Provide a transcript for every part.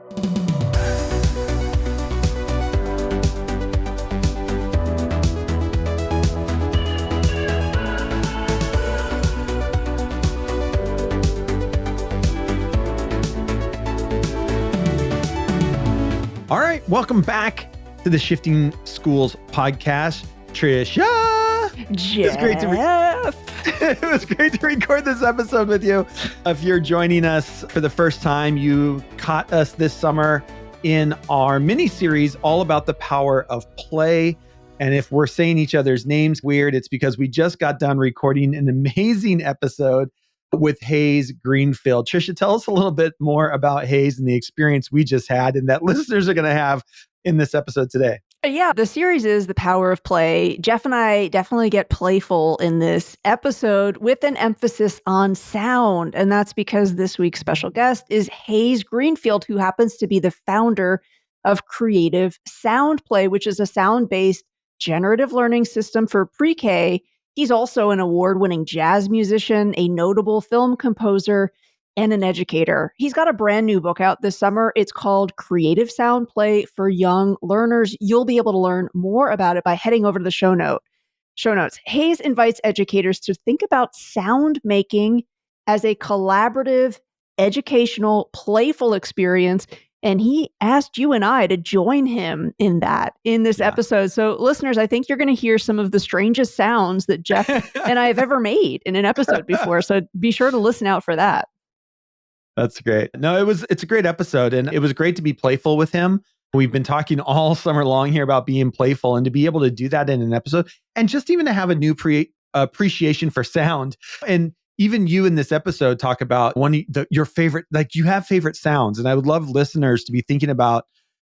All right, welcome back to the Shifting Schools podcast. Trisha! Jeff. It was great to record this episode with you. If you're joining us for the first time, you caught us this summer in our mini-series all about the power of play. And if we're saying each other's names weird, it's because we just got done recording an amazing episode with Hayes Greenfield. Trisha, tell us a little bit more about Hayes and the experience we just had and that listeners are going to have in this episode today. Yeah, the series is The Power of Play. Jeff and I definitely get playful in this episode with an emphasis on sound. And that's because this week's special guest is Hayes Greenfield, who happens to be the founder of Creative Sound Play, which is a sound-based generative learning system for pre-K. He's also an award-winning jazz musician, a notable film composer, and an educator. He's got a brand new book out this summer. It's called Creative Sound Play for Young Learners. You'll be able to learn more about it by heading over to the show notes. Hayes invites educators to think about sound making as a collaborative, educational, playful experience. And he asked you and I to join him in this episode. So listeners, I think you're going to hear some of the strangest sounds that Jeff and I have ever made in an episode before. So be sure to listen out for that. That's great. No, it's a great episode, and it was great to be playful with him. We've been talking all summer long here about being playful, and to be able to do that in an episode, and just even to have a new appreciation for sound. And even you in this episode talk about your favorite, like you have favorite sounds. And I would love listeners to be thinking about,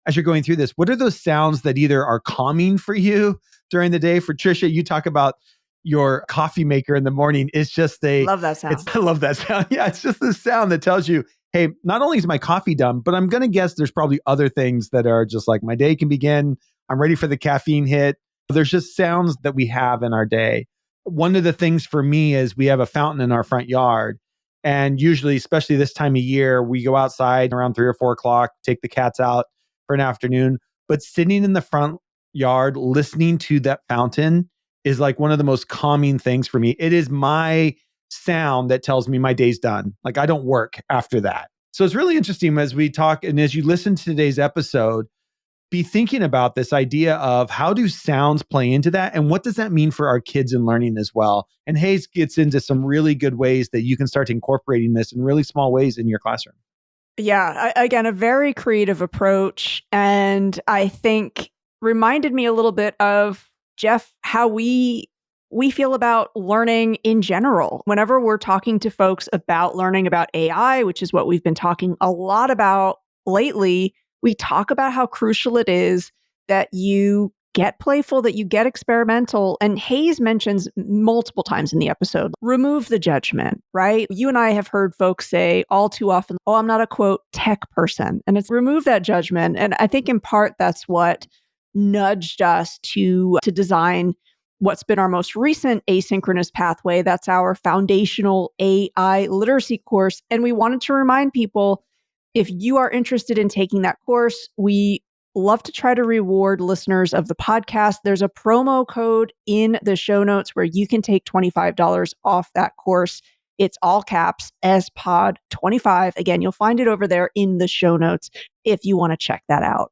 as you're going through this, what are those sounds that either are calming for you during the day? For Trisha, you talk about your coffee maker in the morning. It's just love that sound. I love that sound. Yeah, it's just the sound that tells you, hey, not only is my coffee done, but I'm going to guess there's probably other things that are just like my day can begin. I'm ready for the caffeine hit. There's just sounds that we have in our day. One of the things for me is we have a fountain in our front yard. And usually, especially this time of year, we go outside around 3 or 4 o'clock, take the cats out for an afternoon. But sitting in the front yard, listening to that fountain is like one of the most calming things for me. It is my sound that tells me my day's done. Like I don't work after that. So it's really interesting as we talk and as you listen to today's episode, be thinking about this idea of how do sounds play into that and what does that mean for our kids in learning as well. And Hayes gets into some really good ways that you can start incorporating this in really small ways in your classroom. Yeah, again, a very creative approach. And I think reminded me a little bit of Jeff, how we feel about learning in general. Whenever we're talking to folks about learning about AI, which is what we've been talking a lot about lately, we talk about how crucial it is that you get playful, that you get experimental. And Hayes mentions multiple times in the episode, remove the judgment, right? You and I have heard folks say all too often, oh, I'm not a quote tech person. And it's remove that judgment. And I think in part that's what nudged us to design what's been our most recent asynchronous pathway. That's our foundational AI literacy course. And we wanted to remind people, if you are interested in taking that course, we love to try to reward listeners of the podcast. There's a promo code in the show notes where you can take $25 off that course. It's all caps, SPOD25. Again, you'll find it over there in the show notes if you want to check that out.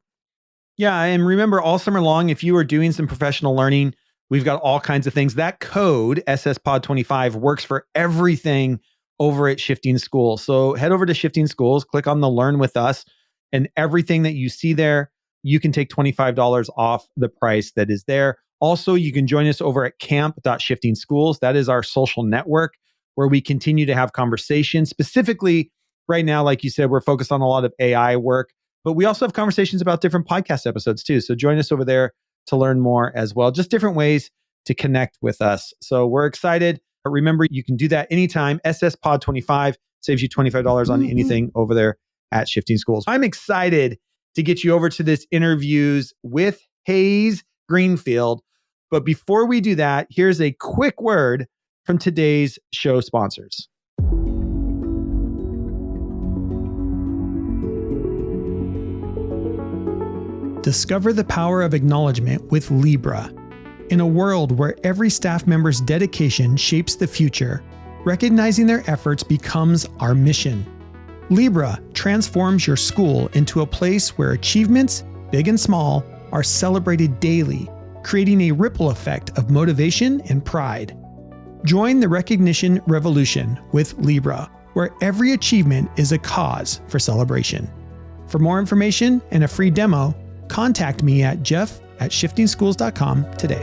Yeah. And remember, all summer long, if you are doing some professional learning, we've got all kinds of things. That code, SSPOD25, works for everything over at Shifting Schools. So head over to Shifting Schools, click on the Learn With Us, and everything that you see there, you can take $25 off the price that is there. Also, you can join us over at camp.shiftingschools. That is our social network where we continue to have conversations. Specifically, right now, like you said, we're focused on a lot of AI work. But we also have conversations about different podcast episodes too. So join us over there to learn more as well. Just different ways to connect with us. So we're excited. But remember, you can do that anytime. SSPOD25 saves you $25 on anything over there at Shifting Schools. I'm excited to get you over to this interviews with Hayes Greenfield. But before we do that, here's a quick word from today's show sponsors. Discover the power of acknowledgement with Libra. In a world where every staff member's dedication shapes the future, recognizing their efforts becomes our mission. Libra transforms your school into a place where achievements, big and small, are celebrated daily, creating a ripple effect of motivation and pride. Join the recognition revolution with Libra, where every achievement is a cause for celebration. For more information and a free demo, contact me at jeff@shiftingschools.com today.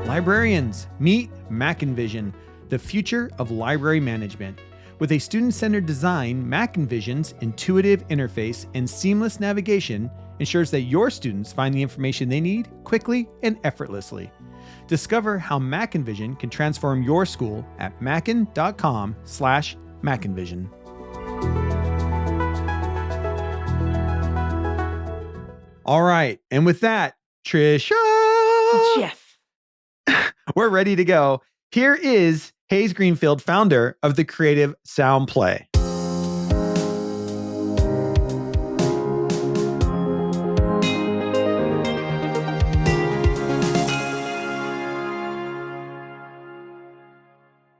Librarians, meet MacEnvision, the future of library management. With a student-centered design, MacEnvision's intuitive interface and seamless navigation ensures that your students find the information they need quickly and effortlessly. Discover how MacEnvision can transform your school at macen.com/MacEnvision. All right. And with that, Trisha, Jeff. we're ready to go. Here is Hayes Greenfield, founder of the Creative Sound Play.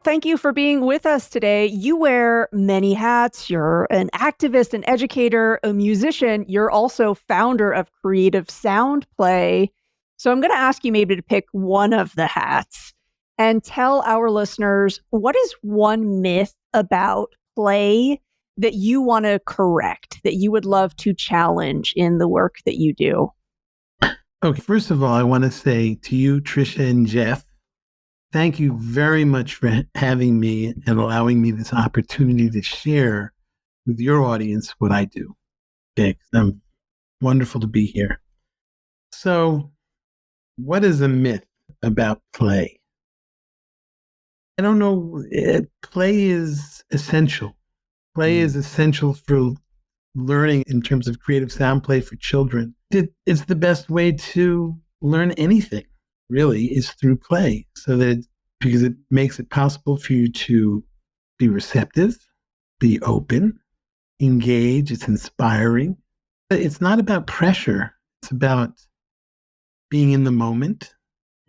Thank you for being with us today. You wear many hats. You're an activist, an educator, a musician. You're also founder of Creative Sound Play. So I'm going to ask you maybe to pick one of the hats and tell our listeners, what is one myth about play that you want to correct, that you would love to challenge in the work that you do? Okay, first of all, I want to say to you, Trisha and Jeff, thank you very much for having me and allowing me this opportunity to share with your audience what I do. Okay, I'm wonderful to be here. So, what is a myth about play? I don't know. Play is essential. Play is essential for learning in terms of creative sound play for children. It's the best way to learn anything, really, is through play, because it makes it possible for you to be receptive, be open, engage. It's inspiring. It's not about pressure. It's about being in the moment,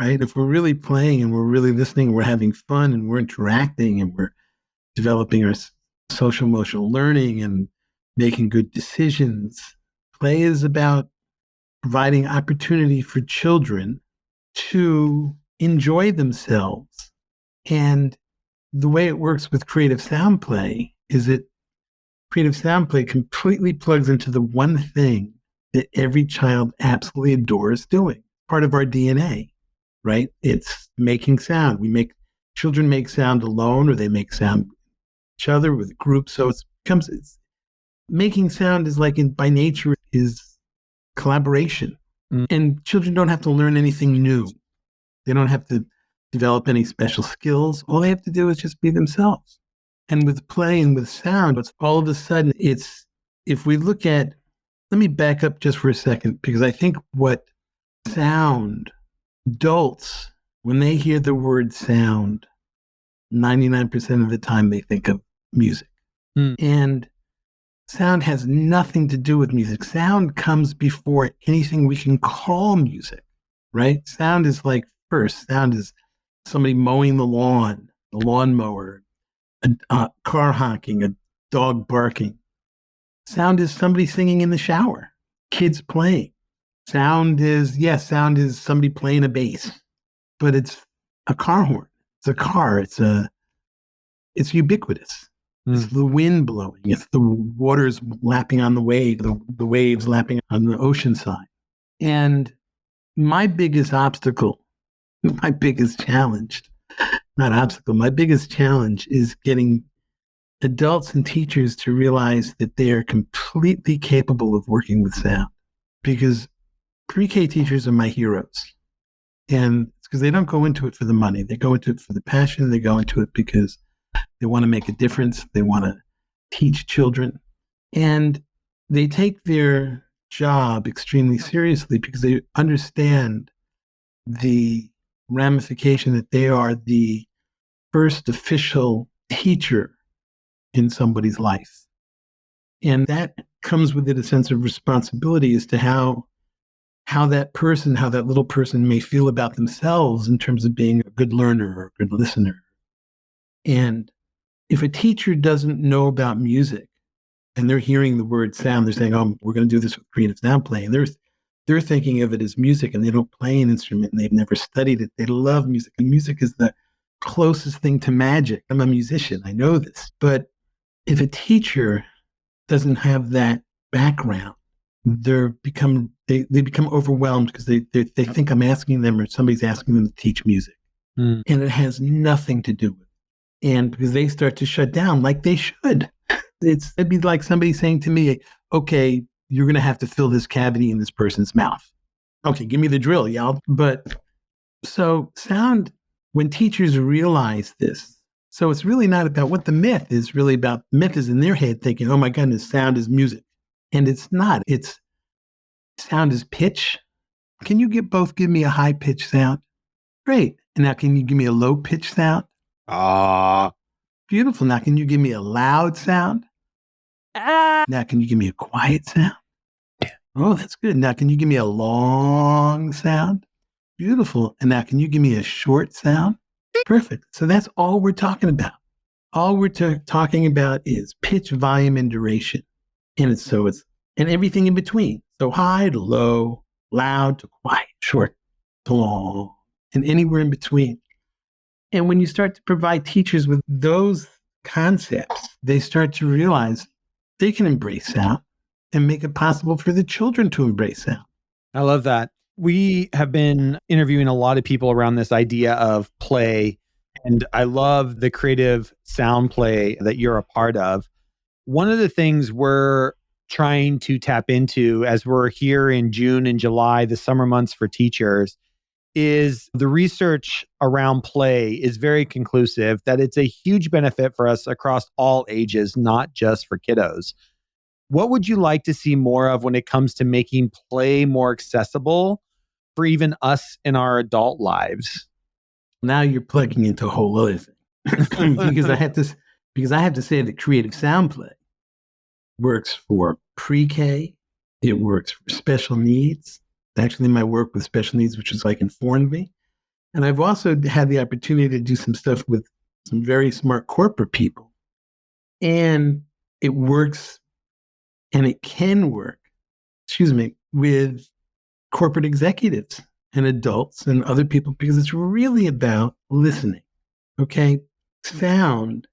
right? If we're really playing and we're really listening, we're having fun and we're interacting and we're developing our social emotional learning and making good decisions. Play is about providing opportunity for children to enjoy themselves. And the way it works with creative sound play is that creative sound play completely plugs into the one thing that every child absolutely adores doing. Part of our DNA, right? It's making sound. Children make sound alone, or they make sound with each other, with groups. So making sound is by nature is collaboration. And children don't have to learn anything new. They don't have to develop any special skills. All they have to do is just be themselves. And with play and with sound, it's all of a sudden, if we look at, let me back up just for a second, because I think what adults, when they hear the word sound, 99% of the time they think of music. And sound has nothing to do with music. Sound comes before anything we can call music, right? Sound is sound is somebody mowing the lawn, the lawnmower, a car honking, a dog barking. Sound is somebody singing in the shower, kids playing. Sound is somebody playing a bass, but it's a car horn. It's a car. It's ubiquitous. It's the wind blowing. It's the waters lapping on the wave, the waves lapping on the ocean side. And my biggest challenge is getting adults and teachers to realize that they are completely capable of working with sound. Because pre-K teachers are my heroes. And it's because they don't go into it for the money. They go into it for the passion. They go into it because they want to make a difference. They want to teach children. And they take their job extremely seriously because they understand the ramification that they are the first official teacher in somebody's life. And that comes with it a sense of responsibility as to how that person, how that little person may feel about themselves in terms of being a good learner or a good listener. And if a teacher doesn't know about music and they're hearing the word sound, they're saying, oh, we're going to do this with creative sound playing. They're thinking of it as music, and they don't play an instrument and they've never studied it. They love music, and music is the closest thing to magic. I'm a musician. I know this. But if a teacher doesn't have that background, they become overwhelmed because they think I'm asking them or somebody's asking them to teach music. And it has nothing to do with it. And because they start to shut down like they should. It'd be like somebody saying to me, okay, you're going to have to fill this cavity in this person's mouth. Okay, give me the drill, y'all. But so sound, when teachers realize this, so it's really not about what the myth is really about. The myth is in their head thinking, oh my goodness, sound is music. And it's not. It's sound is pitch. Can you give me a high pitch sound? Great. And now can you give me a low pitch sound? Beautiful. Now can you give me a loud sound? Now can you give me a quiet sound? Oh, that's good. Now can you give me a long sound? Beautiful. And now can you give me a short sound? Perfect. So that's all we're talking about. All we're talking about is pitch, volume, and duration. And and everything in between. So high to low, loud to quiet, short to long, and anywhere in between. And when you start to provide teachers with those concepts, they start to realize they can embrace sound and make it possible for the children to embrace sound. I love that. We have been interviewing a lot of people around this idea of play, and I love the creative sound play that you're a part of. One of the things we're trying to tap into as we're here in June and July, the summer months for teachers, is the research around play is very conclusive that it's a huge benefit for us across all ages, not just for kiddos. What would you like to see more of when it comes to making play more accessible for even us in our adult lives? Now you're plugging into a whole other thing. because I have to say that creative sound play works for pre-K. It works for special needs. Actually, my work with special needs, which is like informed me. And I've also had the opportunity to do some stuff with some very smart corporate people. And it works, and it can work, with corporate executives and adults and other people, because it's really about listening. Okay? Sound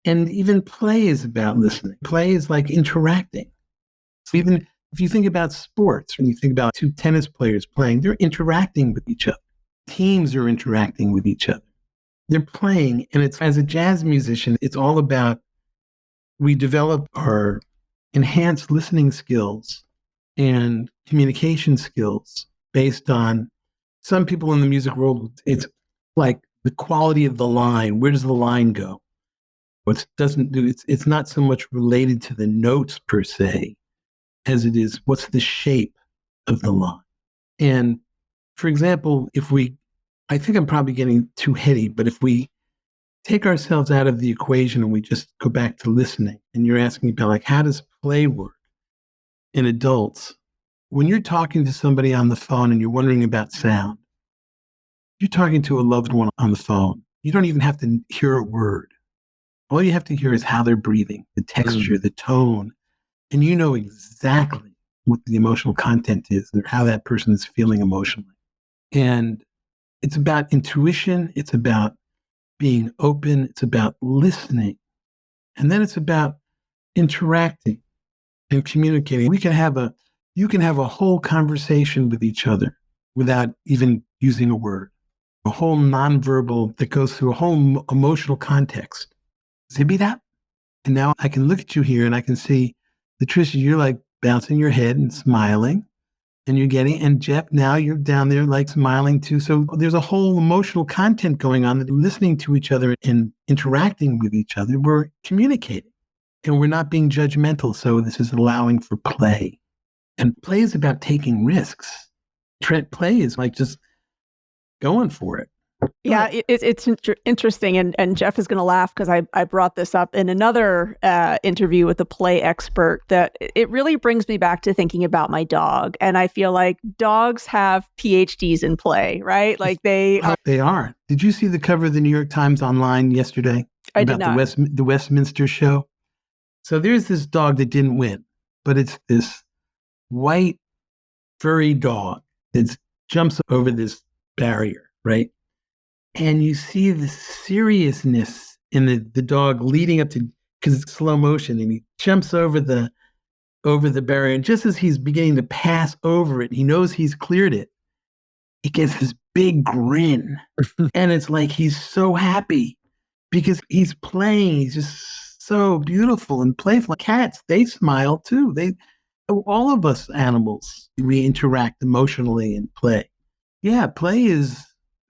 and even play is about listening. Play is like interacting. So even if you think about sports, when you think about two tennis players playing, they're interacting with each other. Teams are interacting with each other. They're playing, and it's, as a jazz musician, it's all about, we develop our enhanced listening skills and communication skills based on, some people in the music world, it's like the quality of the line. Where does the line go? It's not so much related to the notes per se, as it is what's the shape of the line. And for example, I think I'm probably getting too heady, but if we take ourselves out of the equation and we just go back to listening, and you're asking about like, how does play work in adults? When you're talking to somebody on the phone and you're wondering about sound, you're talking to a loved one on the phone. You don't even have to hear a word. All you have to hear is how they're breathing, the texture, the tone, and you know exactly what the emotional content is or how that person is feeling emotionally. And it's about intuition. It's about being open. It's about listening. And then it's about interacting and communicating. You can have a whole conversation with each other without even using a word, a whole nonverbal that goes through a whole emotional context. Zippy that. And now I can look at you here and I can see, Latricia, you're like bouncing your head and smiling, and Jeff, now you're down there like smiling too. So there's a whole emotional content going on that listening to each other and interacting with each other. We're communicating and we're not being judgmental. So this is allowing for play. And play is about taking risks. Play is like just going for it. Yeah, it's interesting. And Jeff is going to laugh because I brought this up in another interview with a play expert, that it really brings me back to thinking about my dog. And I feel like dogs have PhDs in play, right? Like they are. Did you see the cover of the New York Times online yesterday? I did not. The Westminster show? So there's this dog that didn't win, but it's this white, furry dog that jumps over this barrier, right? And you see the seriousness in the dog leading up to, because it's slow motion, and he jumps over the barrier. And just as he's beginning to pass over it, he knows he's cleared it. He gets this big grin. And it's like he's so happy because he's playing. He's just so beautiful and playful. Cats, they smile too. All of us animals, we interact emotionally and play. Yeah, play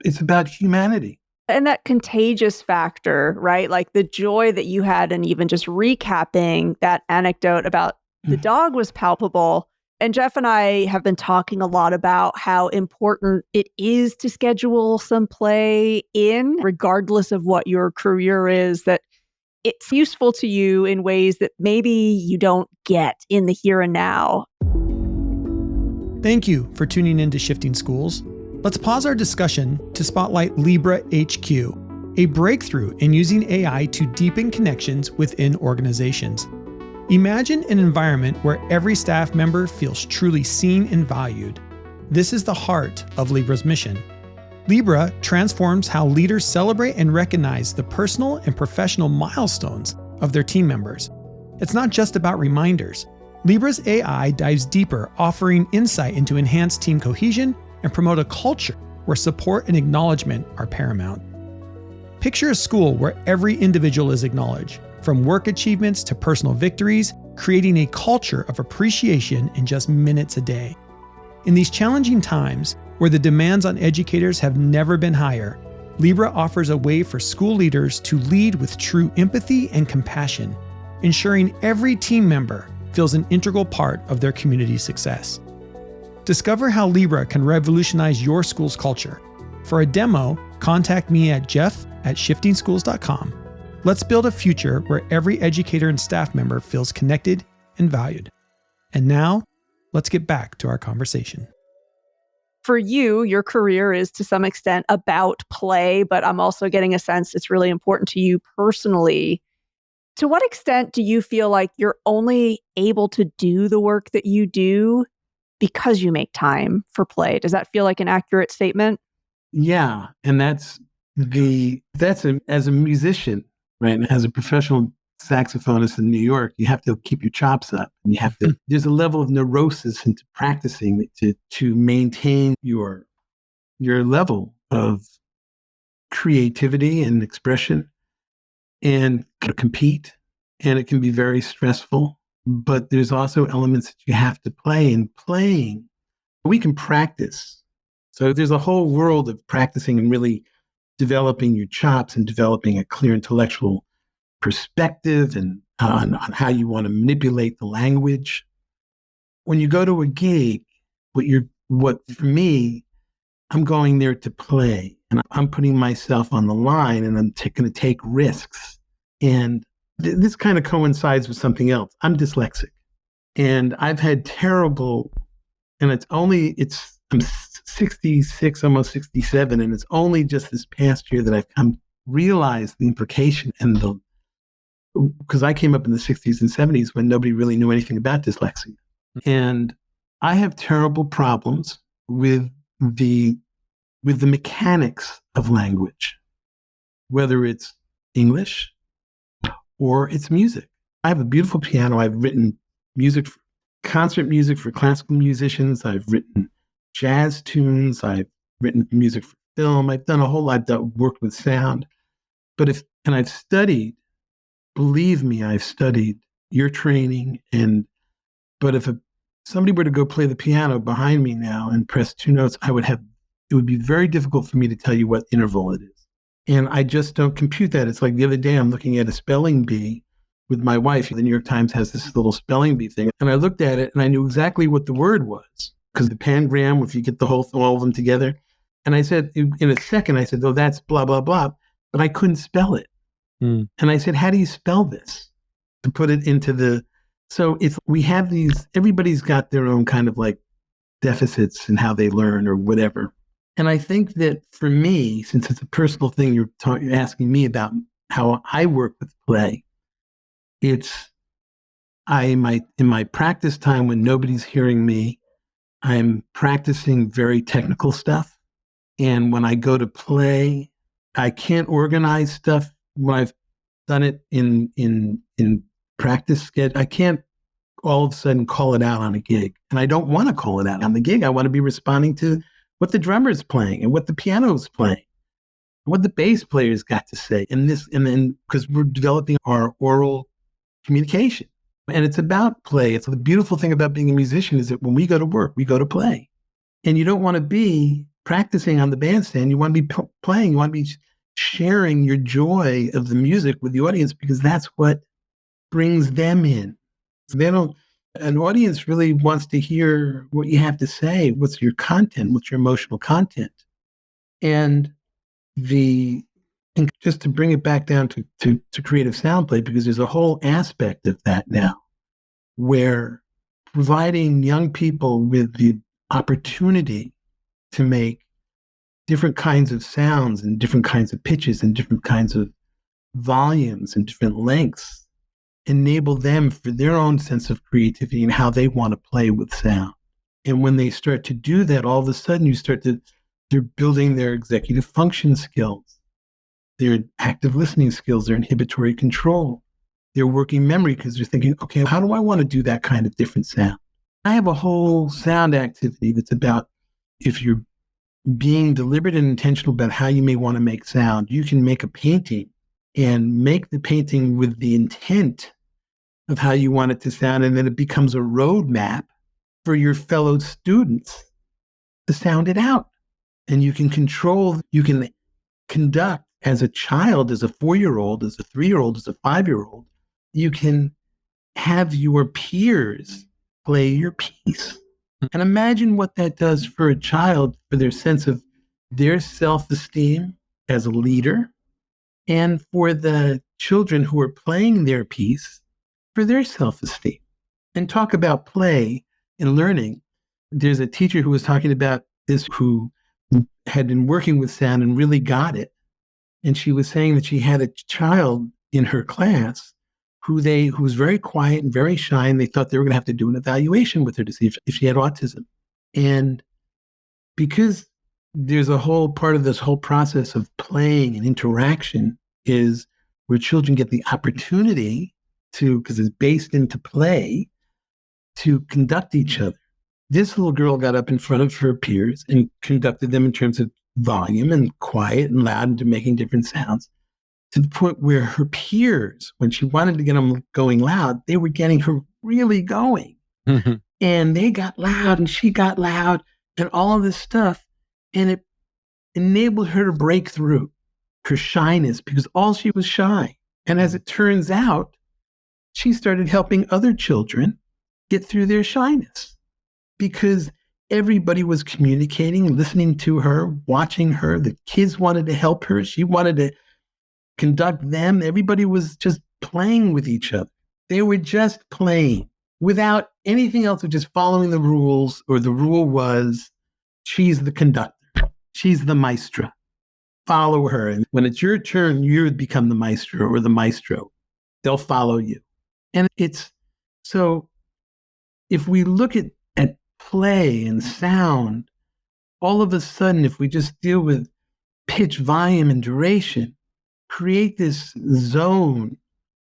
it's about humanity. And that contagious factor, right? Like the joy that you had in even just recapping that anecdote about the dog was palpable. And Jeff and I have been talking a lot about how important it is to schedule some play in, regardless of what your career is, that it's useful to you in ways that maybe you don't get in the here and now. Thank you for tuning in to Shifting Schools. Let's pause our discussion to spotlight Libra HQ, a breakthrough in using AI to deepen connections within organizations. Imagine an environment where every staff member feels truly seen and valued. This is the heart of Libra's mission. Libra transforms how leaders celebrate and recognize the personal and professional milestones of their team members. It's not just about reminders. Libra's AI dives deeper, offering insight into enhanced team cohesion and promote a culture where support and acknowledgement are paramount. Picture a school where every individual is acknowledged, from work achievements to personal victories, creating a culture of appreciation in just minutes a day. In these challenging times, where the demands on educators have never been higher, Libra offers a way for school leaders to lead with true empathy and compassion, ensuring every team member feels an integral part of their community's success. Discover how Libra can revolutionize your school's culture. For a demo, contact me at jeff@shiftingschools.com. Let's build a future where every educator and staff member feels connected and valued. And now, let's get back to our conversation. For you, your career is to some extent about play, but I'm also getting a sense it's really important to you personally. To what extent do you feel like you're only able to do the work that you do because you make time for play? Does that feel like an accurate statement? Yeah, and as a musician, right, and as a professional saxophonist in New York, you have to keep your chops up, and you have to. There's a level of neurosis into practicing to maintain your level of creativity and expression, and compete. And it can be very stressful. But there's also elements that you have to play. And playing, we can practice. So there's a whole world of practicing and really developing your chops and developing a clear intellectual perspective and on how you want to manipulate the language. When you go to a gig, what for me, I'm going there to play, and I'm putting myself on the line, and I'm going to take risks. And this kind of coincides with something else. I'm dyslexic, and I've had terrible, and I'm 66, almost 67, and it's only just this past year that I've realized the implication and because I came up in the 60s and 70s when nobody really knew anything about dyslexia. And I have terrible problems with the mechanics of language, whether it's English or it's music. I have a beautiful piano. I've written concert music for classical musicians. I've written jazz tunes. I've written music for film. I've done a whole lot. I've worked with sound. And I've studied, believe me, I've studied your training. But if somebody were to go play the piano behind me now and press two notes, it would be very difficult for me to tell you what interval it is. And I just don't compute that. It's like the other day, I'm looking at a spelling bee with my wife. The New York Times has this little spelling bee thing. And I looked at it and I knew exactly what the word was, because the pangram, if you get all of them together. And I said, in a second, I said, oh, that's blah, blah, blah. But I couldn't spell it. And I said, how do you spell this? To put it into the, so we have these, everybody's got their own kind of like deficits in how they learn or whatever. And I think that for me, since it's a personal thing, you're asking me about how I work with play, it's, in my practice time when nobody's hearing me, I'm practicing very technical stuff. And when I go to play, I can't organize stuff when I've done it in practice. I can't all of a sudden call it out on a gig. And I don't want to call it out on the gig. I want to be responding to what the drummer's playing and what the piano's playing, what the bass player's got to say. And then because we're developing our oral communication. And it's about play. It's the beautiful thing about being a musician is that when we go to work, we go to play. And you don't want to be practicing on the bandstand. You want to be playing. You want to be sharing your joy of the music with the audience because that's what brings them in. An audience really wants to hear what you have to say. What's your content? What's your emotional content? And just to bring it back down to creative sound play, because there's a whole aspect of that now where providing young people with the opportunity to make different kinds of sounds and different kinds of pitches and different kinds of volumes and different lengths enable them for their own sense of creativity and how they want to play with sound. And when they start to do that, all of a sudden they're building their executive function skills, their active listening skills, their inhibitory control, their working memory, because they're thinking, okay, how do I want to do that kind of different sound? I have a whole sound activity that's about if you're being deliberate and intentional about how you may want to make sound, you can make a painting and make the painting with the intent of how you want it to sound. And then it becomes a roadmap for your fellow students to sound it out. And you can conduct as a child, as a 4-year-old, as a 3-year-old, as a 5-year-old, you can have your peers play your piece. And imagine what that does for a child, for their sense of their self-esteem as a leader, and for the children who are playing their piece, for their self-esteem. And talk about play and learning. There's a teacher who was talking about this who had been working with sound and really got it. And she was saying that she had a child in her class who was very quiet and very shy, and they thought they were going to have to do an evaluation with her to see if she had autism. And because there's a whole part of this whole process of playing and interaction is where children get the opportunity to, because it's based into play, to conduct each other. This little girl got up in front of her peers and conducted them in terms of volume and quiet and loud and to making different sounds, to the point where her peers, when she wanted to get them going loud, they were getting her really going. Mm-hmm. And they got loud and she got loud and all of this stuff. And it enabled her to break through her shyness because all she was shy. And as it turns out, she started helping other children get through their shyness because everybody was communicating, listening to her, watching her. The kids wanted to help her. She wanted to conduct them. Everybody was just playing with each other. They were just playing without anything else, of just following the rules, or the rule was, she's the conductor. She's the maestra. Follow her. And when it's your turn, you become the maestro or the maestro. They'll follow you. And so if we look at play and sound, all of a sudden, if we just deal with pitch, volume, and duration, create this zone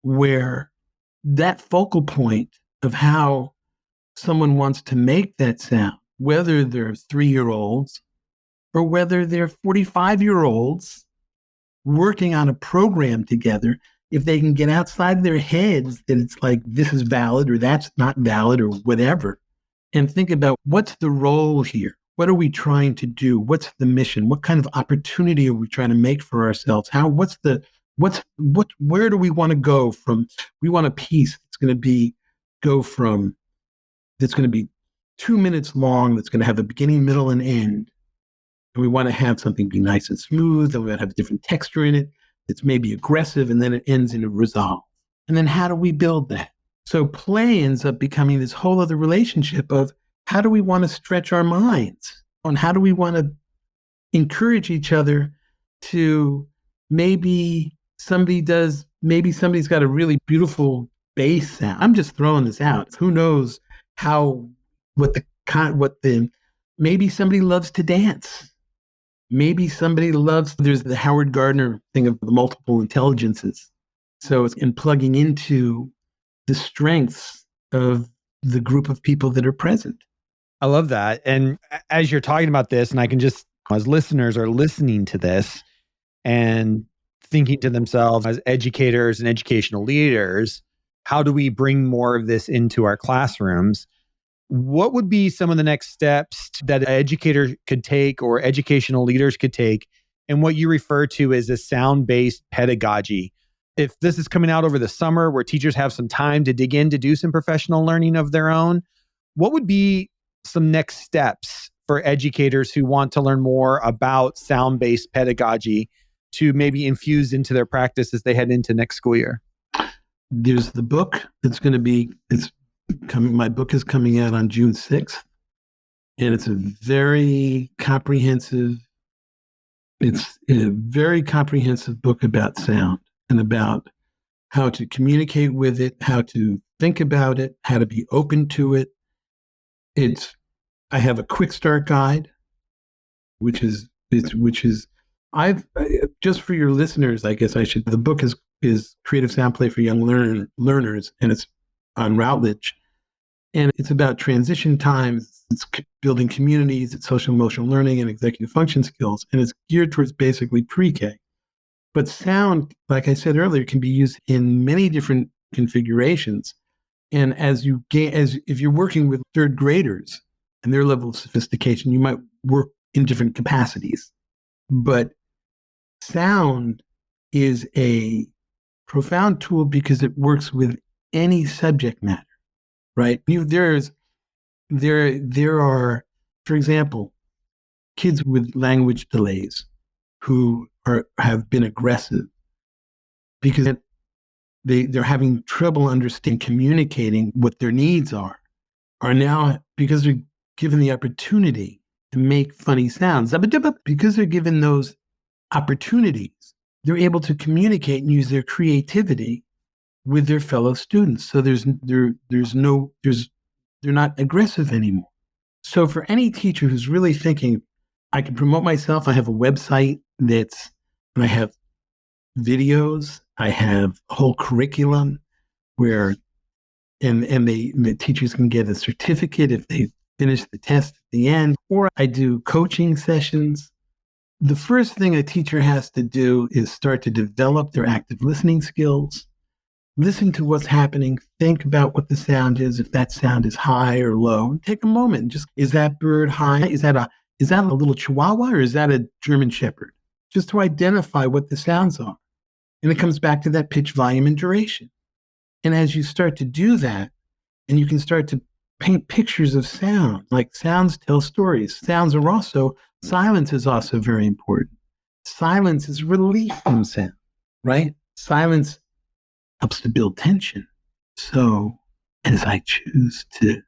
where that focal point of how someone wants to make that sound, whether they're 3-year-olds or whether they're 45-year-olds working on a program together, if they can get outside their heads that it's like, this is valid or that's not valid or whatever, and think about what's the role here? What are we trying to do? What's the mission? What kind of opportunity are we trying to make for ourselves? Where do we want to go from? We want a piece that's going to be 2 minutes long, that's going to have a beginning, middle, and end. And we want to have something be nice and smooth, and we want to have a different texture in it. It's maybe aggressive, and then it ends in a resolve. And then how do we build that? So play ends up becoming this whole other relationship of how do we want to stretch our minds? On how do we want to encourage each other to maybe somebody's got a really beautiful bass sound. I'm just throwing this out. Who knows maybe somebody loves to dance. Maybe somebody there's the Howard Gardner thing of the multiple intelligences. So it's in plugging into the strengths of the group of people that are present. I love that. And as you're talking about this, and I can just, as listeners are listening to this and thinking to themselves as educators and educational leaders, how do we bring more of this into our classrooms? What would be some of the next steps that an educator could take or educational leaders could take and what you refer to as a sound-based pedagogy? If this is coming out over the summer where teachers have some time to dig in to do some professional learning of their own, what would be some next steps for educators who want to learn more about sound-based pedagogy to maybe infuse into their practice as they head into next school year? There's the book that's going to be, my book is coming out on June 6th, and it's a very comprehensive book about sound and about how to communicate with it, how to think about it, how to be open to it. I have a quick start guide, which is just for your listeners, I guess the book is Creative Sound Play for Young Learners, and it's on Routledge. And it's about transition times, it's building communities, it's social emotional learning and executive function skills, and it's geared towards basically pre-K. But sound, like I said earlier, can be used in many different configurations. And if you're working with third graders and their level of sophistication, you might work in different capacities. But sound is a profound tool because it works with any subject matter, right? There are, for example, kids with language delays who have been aggressive because they're having trouble understanding, communicating what their needs are now, because they're given the opportunity to make funny sounds. Because they're given those opportunities, they're able to communicate and use their creativity with their fellow students. So they're not aggressive anymore. So for any teacher who's really thinking, I can promote myself, I have a website and I have videos, I have a whole curriculum where the teachers can get a certificate if they finish the test at the end, or I do coaching sessions. The first thing a teacher has to do is start to develop their active listening skills, listen to what's happening, think about what the sound is, if that sound is high or low. Take a moment and just, is that bird high? Is that a little chihuahua or is that a German shepherd? Just to identify what the sounds are. And it comes back to that pitch, volume, and duration. And as you start to do that, and you can start to paint pictures of sound, like sounds tell stories. Silence is also very important. Silence is relief from sound, right? Silence helps to build tension. So as I choose to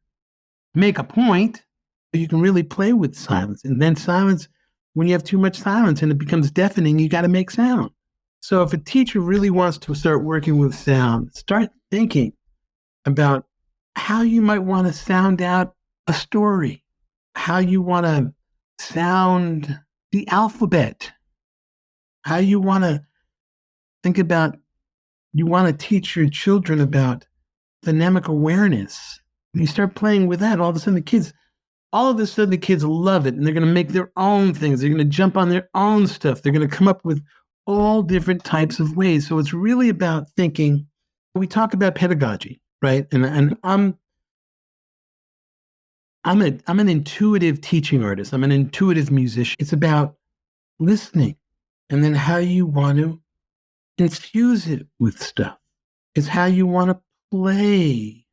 make a point, you can really play with silence. And then silence, when you have too much silence and it becomes deafening, you got to make sound. So if a teacher really wants to start working with sound, start thinking about how you might want to sound out a story, how you want to sound the alphabet, how you want to think about, you want to teach your children about phonemic awareness. When you start playing with that, all of a sudden the kids love it, and they're going to make their own things. They're going to jump on their own stuff. They're going to come up with all different types of ways. So it's really about thinking. We talk about pedagogy, right? And I'm an intuitive teaching artist. I'm an intuitive musician. It's about listening, and then how you want to infuse it with stuff. It's how you want to play.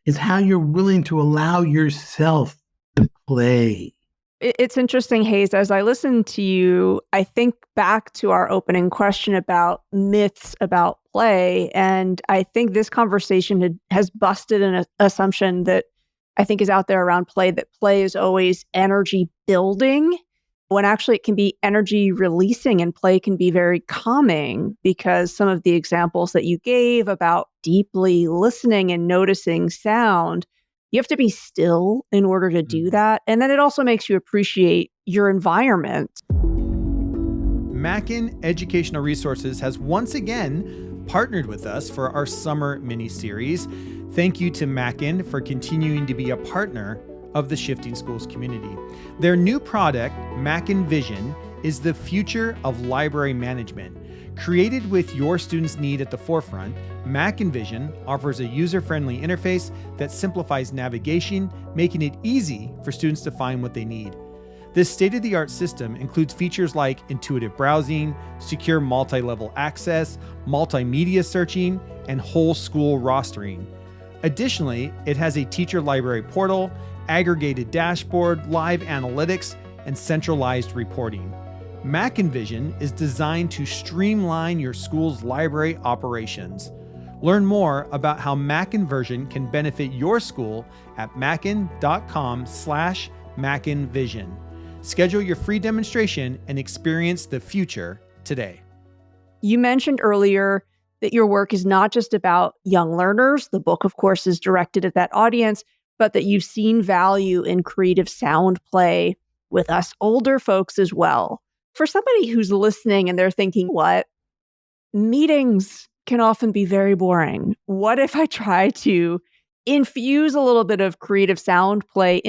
It's how you're willing to allow yourself to play. It's interesting, Hayes, as I listen to you, I think back to our opening question about myths about play. And I think this conversation has busted an assumption that I think is out there around play, that play is always energy building, when actually it can be energy releasing, and play can be very calming, because some of the examples that you gave about deeply listening and noticing sound, you have to be still in order to do that. And then it also makes you appreciate your environment. Mackin Educational Resources has once again partnered with us for our summer mini-series. Thank you to Mackin for continuing to be a partner of the Shifting Schools community. Their new product, Mackin Vision, is the future of library management. Created with your students' need at the forefront, Mackin Vision offers a user-friendly interface that simplifies navigation, making it easy for students to find what they need. This state-of-the-art system includes features like intuitive browsing, secure multi-level access, multimedia searching, and whole school rostering. Additionally, it has a teacher library portal, aggregated dashboard, live analytics, and centralized reporting. Mackin Vision is designed to streamline your school's library operations. Learn more about how Mackin Vision can benefit your school at mackin.com/MackinVision. Schedule your free demonstration and experience the future today. You mentioned earlier that your work is not just about young learners. The book, of course, is directed at that audience, but that you've seen value in creative sound play with us older folks as well. For somebody who's listening and they're thinking, what? Meetings can often be very boring. What if I try to infuse a little bit of creative sound play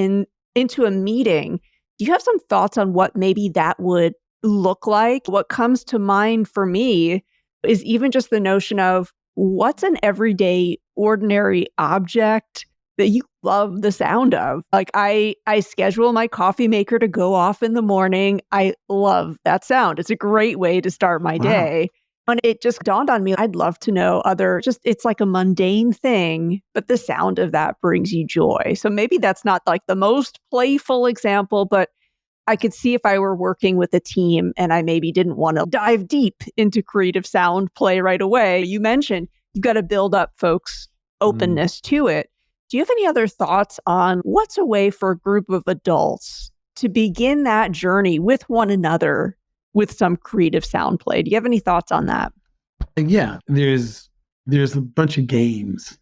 into a meeting? Do you have some thoughts on what maybe that would look like? What comes to mind for me is even just the notion of what's an everyday, ordinary object that you love the sound of. Like I schedule my coffee maker to go off in the morning. I love that sound. It's a great way to start my day. And it just dawned on me, I'd love to know it's like a mundane thing, but the sound of that brings you joy. So maybe that's not like the most playful example, but I could see if I were working with a team and I maybe didn't want to dive deep into creative sound play right away. You mentioned you've got to build up folks' openness to it. Do you have any other thoughts on what's a way for a group of adults to begin that journey with one another with some creative sound play? Do you have any thoughts on that? Yeah, there's a bunch of games.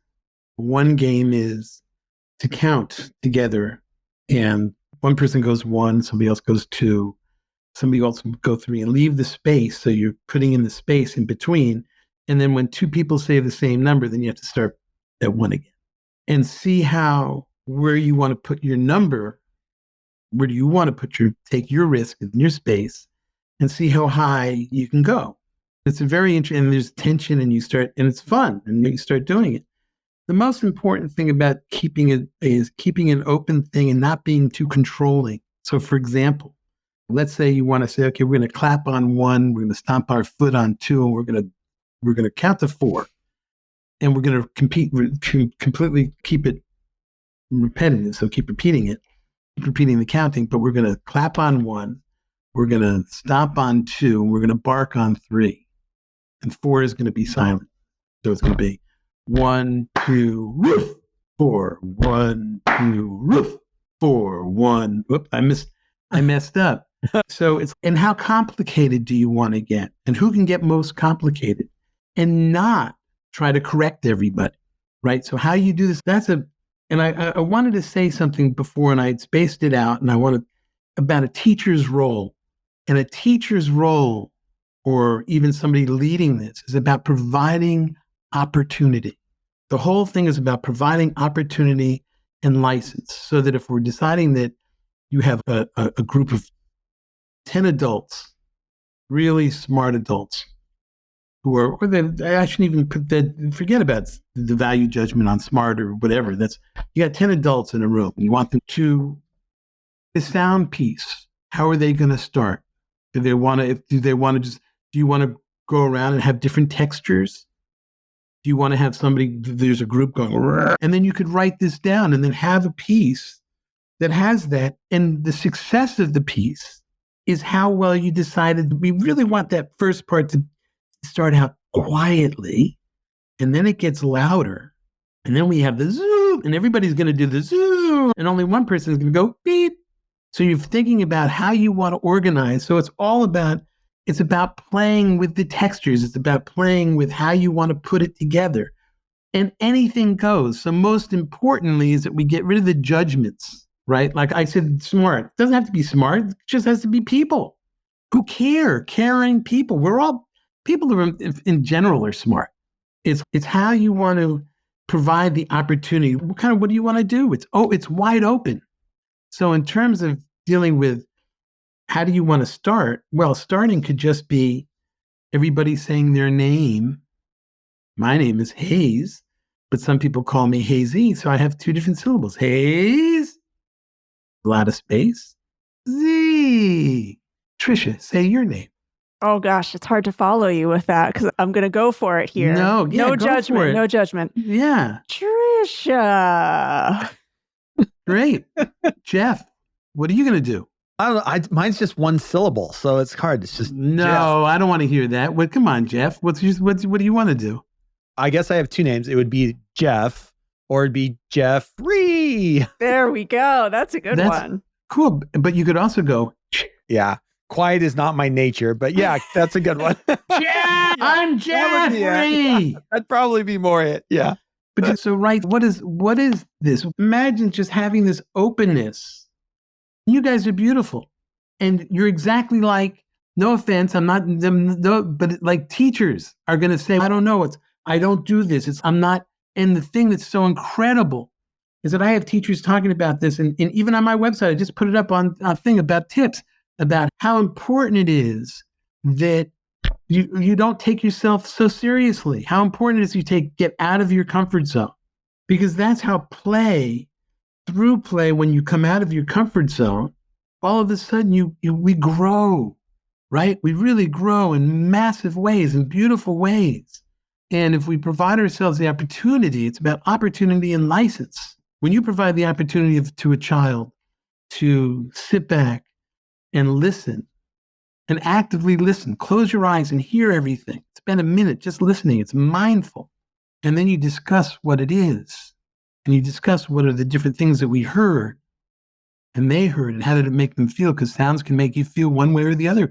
One game is to count together, and one person goes 1, somebody else goes 2, somebody else will go 3, and leave the space. So you're putting in the space in between. And then when 2 people say the same number, then you have to start at 1 again. And see where you want to put your number, where do you want to take your risk in your space, and see how high you can go. It's a very interesting, and there's tension, and it's fun, and you start doing it. The most important thing about keeping it is keeping an open thing and not being too controlling. So for example, let's say you want to say, okay, we're going to clap on 1, we're going to stomp our foot on 2, and we're going to count to 4. And we're going to completely keep it repetitive. So keep repeating it, keep repeating the counting, but we're going to clap on 1, we're going to stomp on 2, and we're going to bark on 3. And 4 is going to be silent. So it's going to be 1, 2, roof, 4, 1, 2, roof, 4, 1. Whoop, I messed up. So and how complicated do you want to get? And who can get most complicated? And not try to correct everybody, right? So how you do this, and I wanted to say something before, and I had spaced it out, and about a teacher's role. And a teacher's role, or even somebody leading this, is about providing opportunity. The whole thing is about providing opportunity and license, so that if we're deciding that you have a group of 10 adults, really smart adults, I shouldn't even forget about the value judgment on smart or whatever. You got 10 adults in a room. You want them to, the sound piece, how are they going to start? Do you want to go around and have different textures? Do you want to have there's a group going, and then you could write this down and then have a piece that has that. And the success of the piece is how well you decided. We really want that first part to start out quietly, and then it gets louder. And then we have the zoom, and everybody's going to do the zoom, and only one person is going to go beep. So you're thinking about how you want to organize. So it's about playing with the textures. It's about playing with how you want to put it together. And anything goes. So most importantly is that we get rid of the judgments, right? Like I said, smart. It doesn't have to be smart. It just has to be people who care, caring people. People who in general are smart. It's how you want to provide the opportunity. What do you want to do? It's wide open. So in terms of dealing with how do you want to start? Well, starting could just be everybody saying their name. My name is Hayes, but some people call me Hazy, so I have 2 different syllables. Hayes, a lot of space. Z. Trisha, say your name. Oh gosh, it's hard to follow you with that because I'm going to go for it here. No judgment. No judgment. Yeah. Trisha. Great. Jeff, what are you going to do? I don't know. Mine's just 1 syllable, so it's hard. It's just no. Jeff. I don't want to hear that. Well, come on, Jeff. What do you want to do? I guess I have 2 names. It would be Jeff, or it'd be Jeffrey. There we go. That's a good one. Cool, but you could also go. Yeah, quiet is not my nature, but yeah, that's a good one. Jeff, I'm Jeffrey. That'd probably be more it. Yeah. But so right, what is this? Imagine just having this openness. You guys are beautiful, and you're exactly like. No offense, I'm not. But like teachers are going to say, I don't know. I don't do this. I'm not. And the thing that's so incredible is that I have teachers talking about this, and even on my website, I just put it up on a thing about tips about how important it is that you don't take yourself so seriously. How important it is get out of your comfort zone, because that's how through play, when you come out of your comfort zone, all of a sudden we grow, right? We really grow in massive ways, in beautiful ways. And if we provide ourselves the opportunity, it's about opportunity and license. When you provide the opportunity to a child to sit back and listen, and actively listen, close your eyes and hear everything. Spend a minute just listening. It's mindful. And then you discuss what it is. And you discuss what are the different things that we heard and they heard, and how did it make them feel? Because sounds can make you feel one way or the other.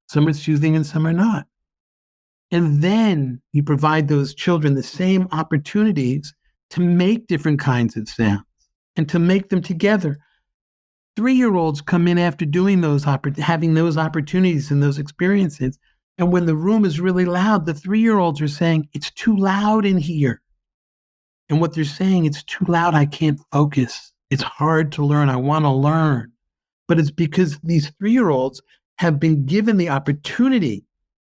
Some are soothing and some are not. And then you provide those children the same opportunities to make different kinds of sounds and to make them together. 3-year-olds come in after doing having those opportunities and those experiences. And when the room is really loud, the 3-year-olds are saying, it's too loud in here. And what they're saying, it's too loud, I can't focus. It's hard to learn, I want to learn. But it's because these 3-year-olds have been given the opportunity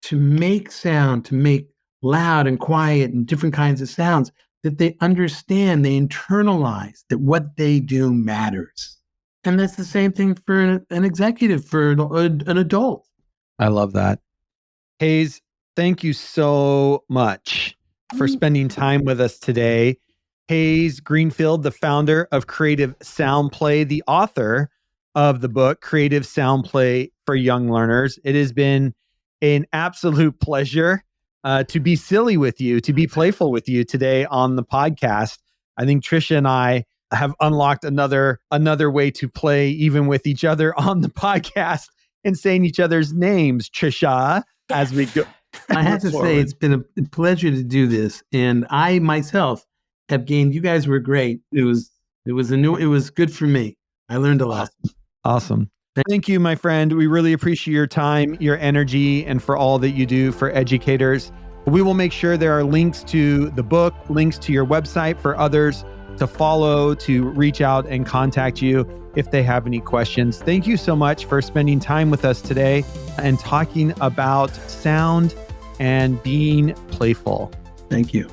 to make sound, to make loud and quiet and different kinds of sounds, that they understand, they internalize that what they do matters. And that's the same thing for an executive, for an adult. I love that. Hayes, thank you so much for spending time with us today. Hayes Greenfield, the founder of Creative Sound Play, the author of the book, Creative Sound Play for Young Learners. It has been an absolute pleasure to be silly with you, to be playful with you today on the podcast. I think Trisha and I have unlocked another way to play even with each other on the podcast and saying each other's names, Trisha, as we go. I have to say, it's been a pleasure to do this. And I myself have gained, you guys were great. It was good for me. I learned a lot. Awesome. Thank you, my friend. We really appreciate your time, your energy, and for all that you do for educators. We will make sure there are links to the book, links to your website for others to follow, to reach out and contact you if they have any questions. Thank you so much for spending time with us today and talking about sound and being playful. Thank you.